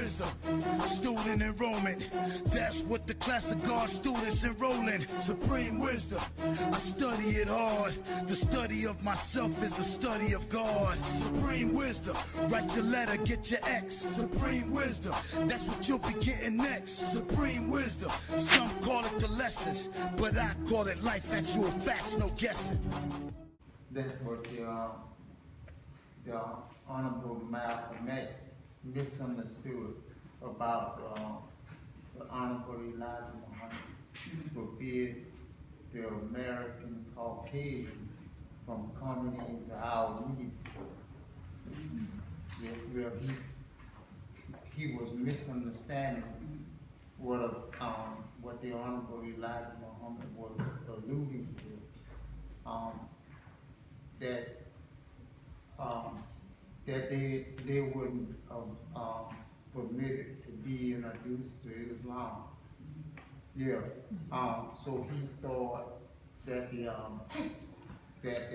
wisdom, student enrollment. That's what the class of God students enrolling. Supreme wisdom, I study it hard. The study of myself is the study of God. Supreme wisdom, write your letter, get your X. Supreme wisdom, that's what you'll be getting next. Supreme wisdom, some call it the lessons, but I call it life, actual facts, no guessing. That's what the Honorable Malcolm X misunderstood about the Honorable Elijah Muhammad, forbid the American Caucasian from coming into our meeting. Well, he was misunderstanding what the Honorable Elijah Muhammad was alluding to. That they wouldn't permitted to be introduced to Islam. Yeah. So he thought that the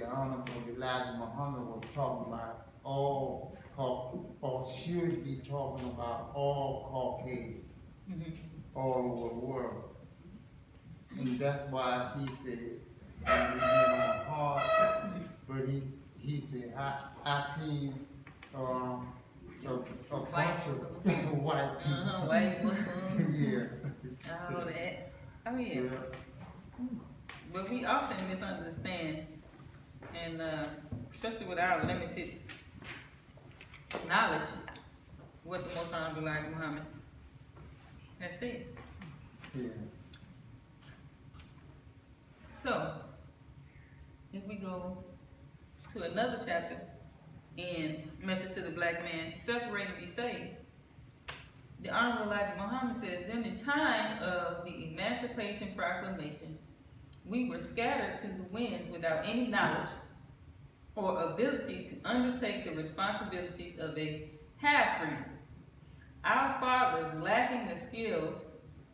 Honorable Elijah Muhammad was talking about all, or should be talking about all Caucasians all over the world. And that's why he said, hard, but he said, I see a bunch of white people. White Muslims. Yeah. All that. Oh yeah. But we often misunderstand, and especially with our limited knowledge, what the Most Honorable Elijah Muhammad has said. Yeah. So, if we go to another chapter in Message to the Black Man, Separate and Be Saved, the Honorable Elijah Muhammad says, during the time of the Emancipation Proclamation, we were scattered to the winds without any knowledge or ability to undertake the responsibilities of a half-breed. Our fathers, lacking the skills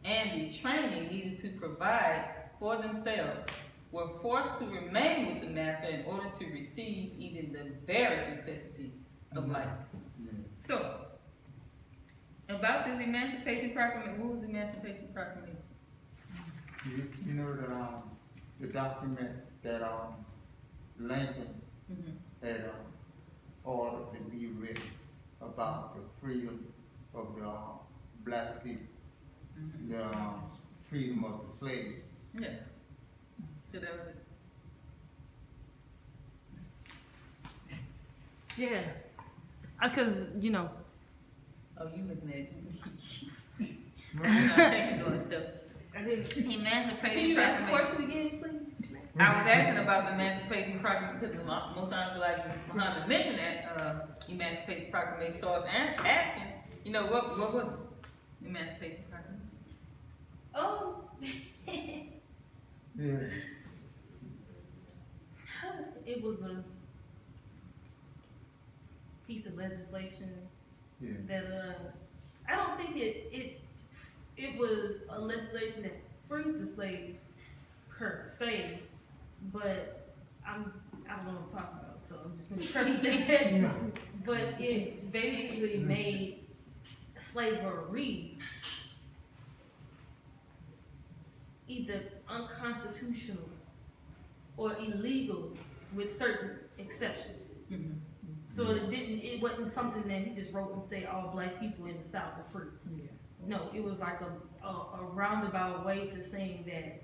and the training needed to provide for themselves, were forced to remain with the master in order to receive even the barest necessity of life. So, about this Emancipation Proclamation, what was the Emancipation Proclamation? You know the document that Lincoln had ordered to be written about the freedom of the black people, the freedom of the slave. Yes. Did I read it? Yeah, because you know. Oh, you looking at it. I'm not technical and stuff. I didn't. Emancipation Can you ask the Proclamation. question again, please? I was asking about the Emancipation Proclamation because the Most Honorable Elijah Muhammad mentioned that Emancipation Proclamation. So I was asking, what was it? The Emancipation Proclamation. Oh. Yeah. It was a piece of legislation that I don't think it was a legislation that freed the slaves per se, but I don't know what I'm talking about, so I'm just going to preface that. But it basically made slavery either unconstitutional or illegal with certain exceptions. So it wasn't something that he just wrote and said all black people in the South are free. No, it was like a roundabout way to saying that,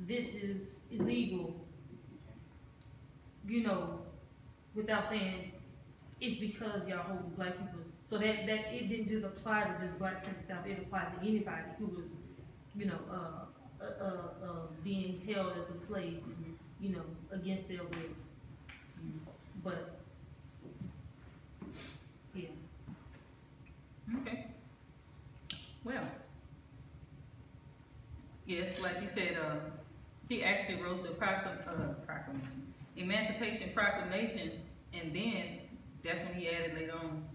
this is illegal, without saying it's because y'all hold black people. So that it didn't just apply to just blacks in the South, it applied to anybody who was, being held as a slave, against their will. But, yeah. Okay. Well, yes, like you said, he actually wrote the proclamation, Emancipation Proclamation, and then that's when he added later on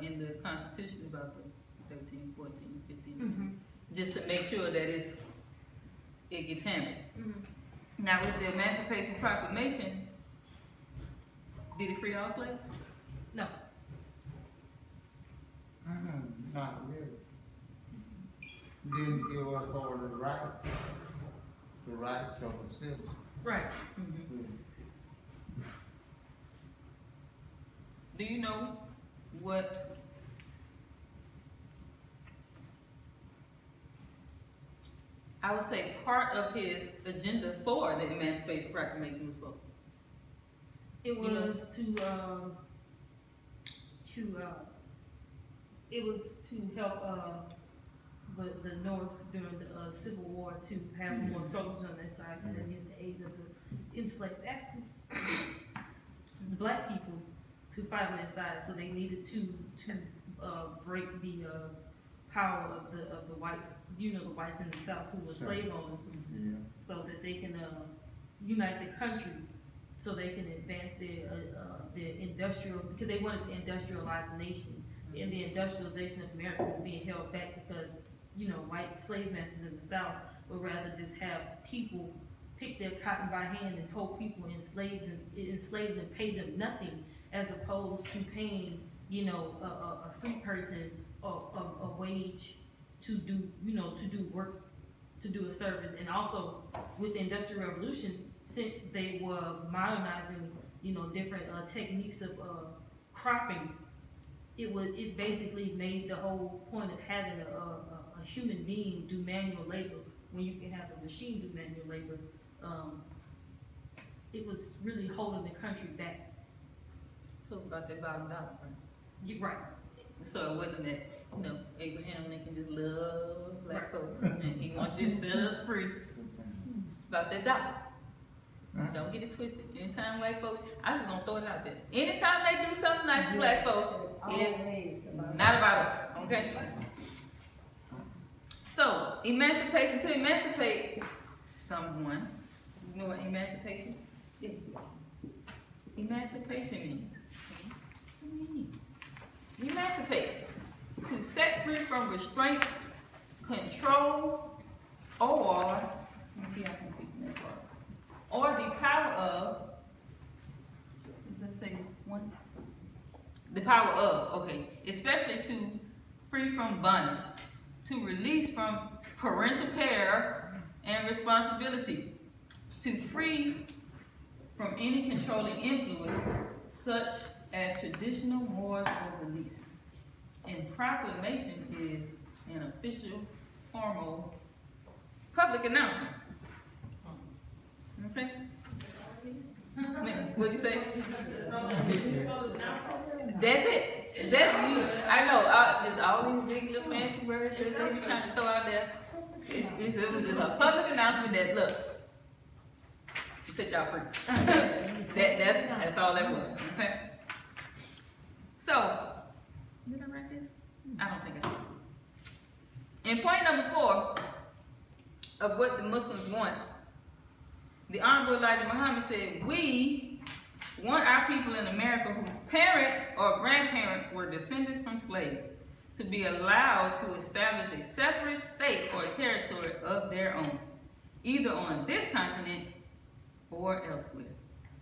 in the Constitution about the 13, 14, 15, just to make sure that it gets handled. Now, with the Emancipation Proclamation, did it free all slaves? No. Not really. Didn't give us all the rights of a citizen. Right. Do you know what I would say part of his agenda for the Emancipation Proclamation was for? It was it was to help the North during the Civil War to have more soldiers on their side because they needed the aid of the enslaved Africans, the black people, to fight on their side. So they needed to break the power of the whites, the whites in the South who were slave owners, so that they can unite the country, so they can advance their industrial, because they wanted to industrialize the nation. And the industrialization of America was being held back because, white slave masters in the South would rather just have people pick their cotton by hand and hold people enslaved and pay them nothing, as opposed to paying, a free person a wage to do work, to do a service. And also with the Industrial Revolution, since they were modernizing, different techniques of cropping, it basically made the whole point of having a human being do manual labor when you can have a machine do manual labor. It was really holding the country back. So about that $5, right? You're right. So it wasn't that, Abraham Lincoln just loved black folks and he wanted to set us free. About that dollar. Don't get it twisted. Anytime white folks, I'm just gonna throw it out there. Anytime they do something nice for black folks, it's not about us, okay? So, emancipation, to emancipate someone, you know what emancipation is? Emancipation means, what do you mean? Emancipate, to set free from restraint, control, or, let me see how I can see from that part, or the power of, does that say one? The power of, okay, especially to free from bondage, to release from parental care and responsibility, to free from any controlling influence such as traditional morals or beliefs. And proclamation is an official, formal, public announcement. Okay? What'd you say? That's it. That's you. I know. There's all these big little fancy words that they be trying to throw out there. It's a public announcement that, look, set y'all free. That's all that was. Okay. So, did I write this? I don't think I did. And point number 4 of what the Muslims want, the Honorable Elijah Muhammad said, we want our people in America whose parents or grandparents were descendants from slaves to be allowed to establish a separate state or territory of their own, either on this continent or elsewhere.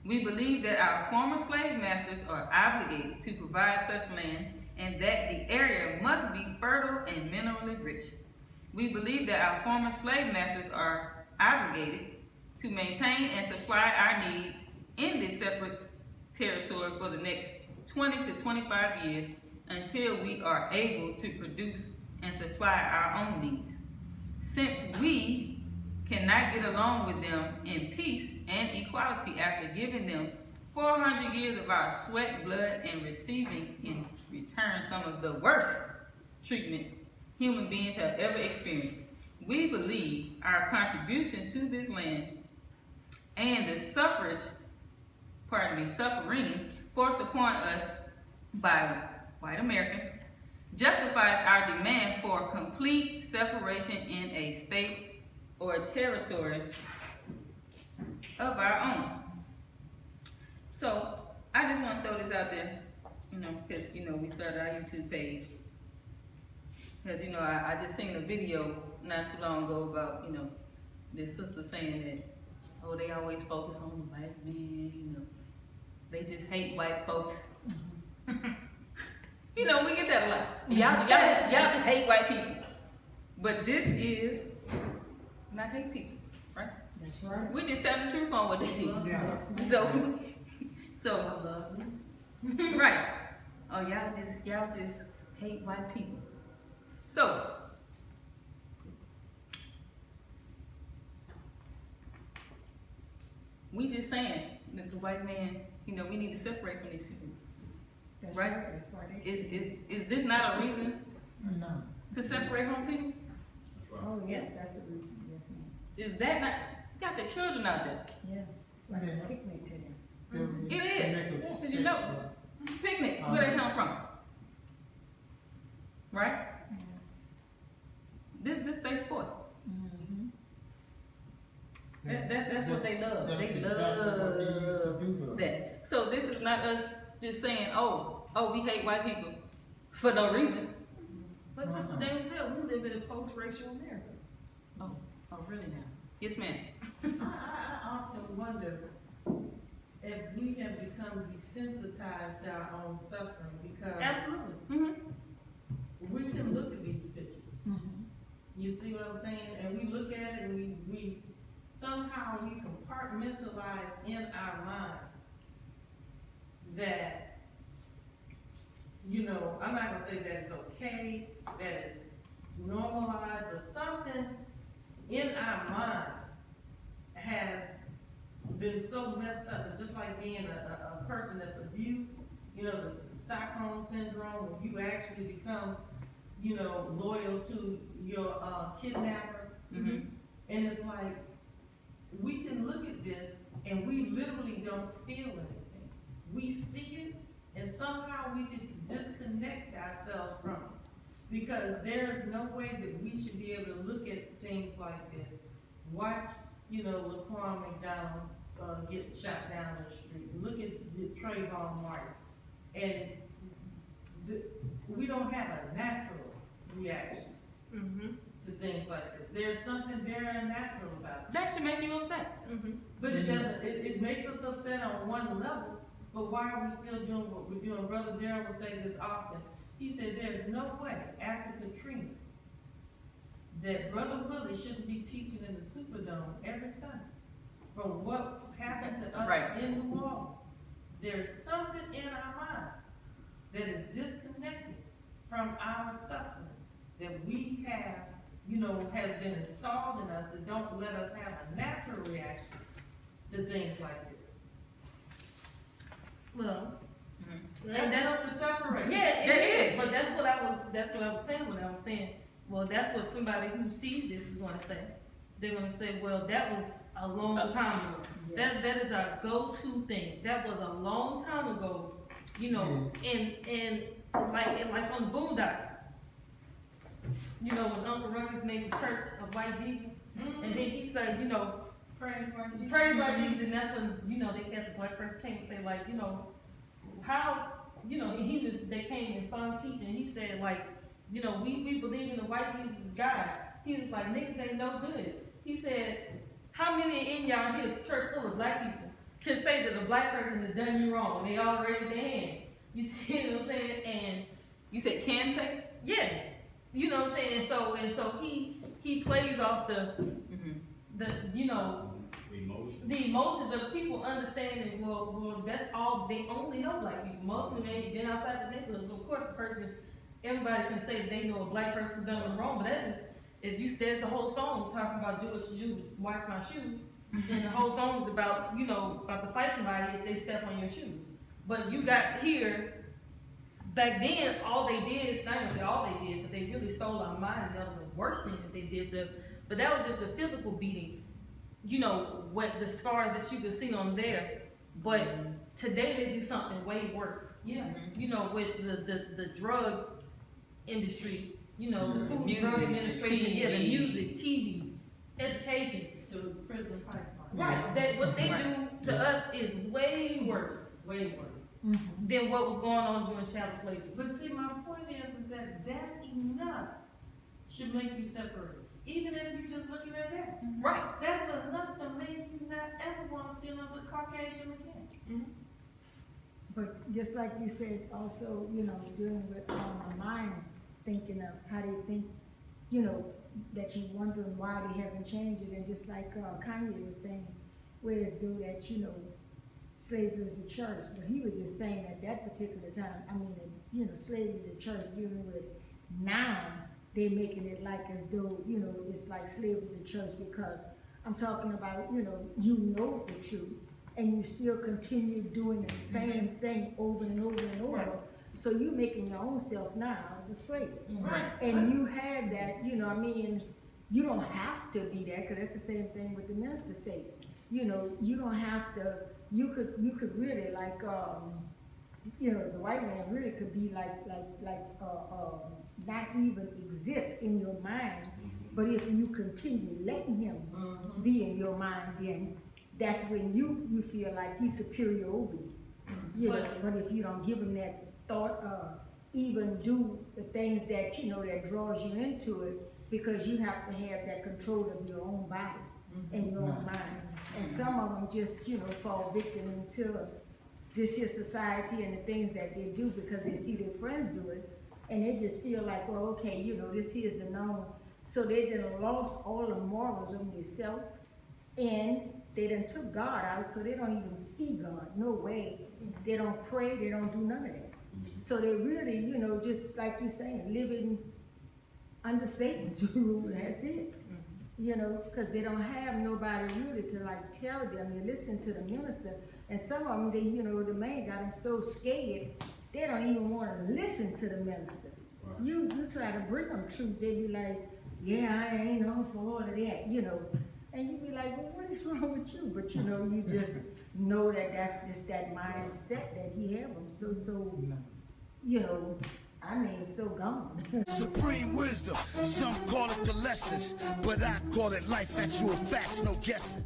We believe that our former slave masters are obligated to provide such land and that the area must be fertile and minerally rich. We believe that our former slave masters are obligated to maintain and supply our needs in this separate territory for the next 20 to 25 years until we are able to produce and supply our own needs. Since we cannot get along with them in peace and equality after giving them 400 years of our sweat, blood, and receiving in return some of the worst treatment human beings have ever experienced, we believe our contributions to this land and the suffering forced upon us by white Americans justifies our demand for complete separation in a state or a territory of our own. So I just want to throw this out there, because we started our YouTube page. Because I just seen a video not too long ago about this sister saying that they always focus on the black man, they just hate white folks. You know, we get that a lot. Y'all just hate white people. But this is not hate teaching, right? That's right. We just telling the truth on what they see. Yeah. So, right. Oh, y'all just hate white people. So, we just saying that the white man, you know, we need to separate from these people. That's Right? That's right. Is this not a reason No. to separate from people? Oh, yes, that's the reason. Yes, ma'am. Is that not, you got the children out there. Yes, it's like Yeah. a picnic to them. It is. Did you know? Picnic, where they come from? Right? Yes. This they sport. Mm-hmm. That's what they love. That's They exactly what they used to do to us. that. So this is not us just saying, oh, we hate white people for no reason. But Sister Dana said, we live in a post-racial America. Oh, really now? Yes, ma'am. I often wonder if we have become desensitized to our own suffering because Absolutely. Mm-hmm. we can look at these pictures. Mm-hmm. You see what I'm saying? And we look at it and we somehow we compartmentalize in our mind that, you know, I'm not gonna say that it's okay, that it's normalized or something in our mind has been so messed up. It's just like being a person that's abused, you know, the Stockholm syndrome, when you actually become, you know, loyal to your kidnapper. Mm-hmm. And it's like, we can look at this and we literally don't feel anything. We see it and somehow we can disconnect ourselves from it. Because there is no way that we should be able to look at things like this. Watch, you know, Laquan McDonald get shot down in the street. Look at the Trayvon Martin. And we don't have a natural reaction Mm-hmm. to things like this. There's something very unnatural about it. That should make you upset. Mm-hmm. But it doesn't, it makes us upset on one level, but why are we still doing what we're doing? Brother Darrell will say this often. He said there's no way after Katrina that Brother Willie shouldn't be teaching in the Superdome every Sunday. From what happened to us Right. in New Orleans, there's something in our mind that is disconnected from our suffering that we have, you know, has been installed in us that don't let us have a natural reaction to things like this. Well, Mm-hmm. and That's that's, enough to separate. yeah, That it is. is. But that's what I was saying when I was saying, well, that's what somebody who sees this is gonna say. They're gonna say, well, that was a long time ago. Yes. That is our go-to thing. That was a long time ago, you know, and like on the Boondocks. You know, when Uncle Ruckus made the church of white Jesus, and then he said, you know, Praise white Jesus. praise white Jesus, and that's when, you know, they had the black person came and say, like, you know, how, you know, they came and saw him teaching, and he said, like, you know, we believe in the white Jesus is God. He was like, niggas ain't no good. He said, how many in y'all here is church full of black people can say that a black person has done you wrong? They all raise their hand. You see what I'm saying? And You said can say? yeah, you know what I'm saying? And so he plays off Mm-hmm. the you know, the emotions of people understanding, well, that's all, they only know black people. Most of them ain't been outside the neighborhood, so of course the person, everybody can say that they know a black person done them wrong, but that just, if you there's a whole song talking about do what you do, wash my shoes, and the whole song is about, you know, about to fight somebody if they step on your shoe. But you got here, back then, all they did, not gonna say all they did, but they really stole our mind, and that was the worst thing that they did to us, but that was just a physical beating. You know, what the scars that you could see on there, but today they do something way worse. Yeah. You know, with the drug industry, you know, the Food and Music, Drug Administration, yeah, the TV. music, TV, education. To the prison pipeline. Right. That what they Right. do to us is way worse Way worse. Mm-hmm. than what was going on during child slavery. But see, my point is that enough should make you separate. Even if you're just looking at that. Right. That's enough to make you not ever want to see another Caucasian again. But just like you said, also, you know, dealing with my mind, thinking of how they think, you know, that you wondering why they haven't changed it, and just like Kanye was saying, whereas though that, you know, slavery is a church, but he was just saying at that particular time, I mean, you know, slavery is a church dealing with, now they're making it like as though, you know, it's like slavery is a church, because I'm talking about, you know the truth, and you still continue doing the same thing over and over and over. Right. So you're making your own self now a slave. Right. And you have that, you know, I mean, you don't have to be that, because that's the same thing with the minister say. You know, you don't have to, you could really like, you know, the white man really could be not even exist in your mind, but if you continue letting him be in your mind, then that's when you feel like he's superior over you. You know, but if you don't give him that thought, even do the things that, you know, that draws you into it, because you have to have that control of your own body and your own mind. And some of them just, you know, fall victim into this here society and the things that they do because they see their friends do it, and they just feel like, well, okay, you know, this here's the norm. So they done lost all the morals of themselves, and they done took God out, so they don't even see God, no way. They don't pray, they don't do none of that. So they really, you know, just like you're saying, living under Satan's rule, that's it. You know, because they don't have nobody really to like tell them. They listen to the minister, and some of them, they, you know, the man got them so scared, they don't even want to listen to the minister. Right. You try to bring them truth, they be like, yeah, I ain't on for all of that, you know. And you be like, well, what is wrong with you? But you know, you just know that that's just that mindset that he have them so, you know, I mean, so gone. Supreme wisdom, some call it the lessons, but I call it life, actual facts, no guessing.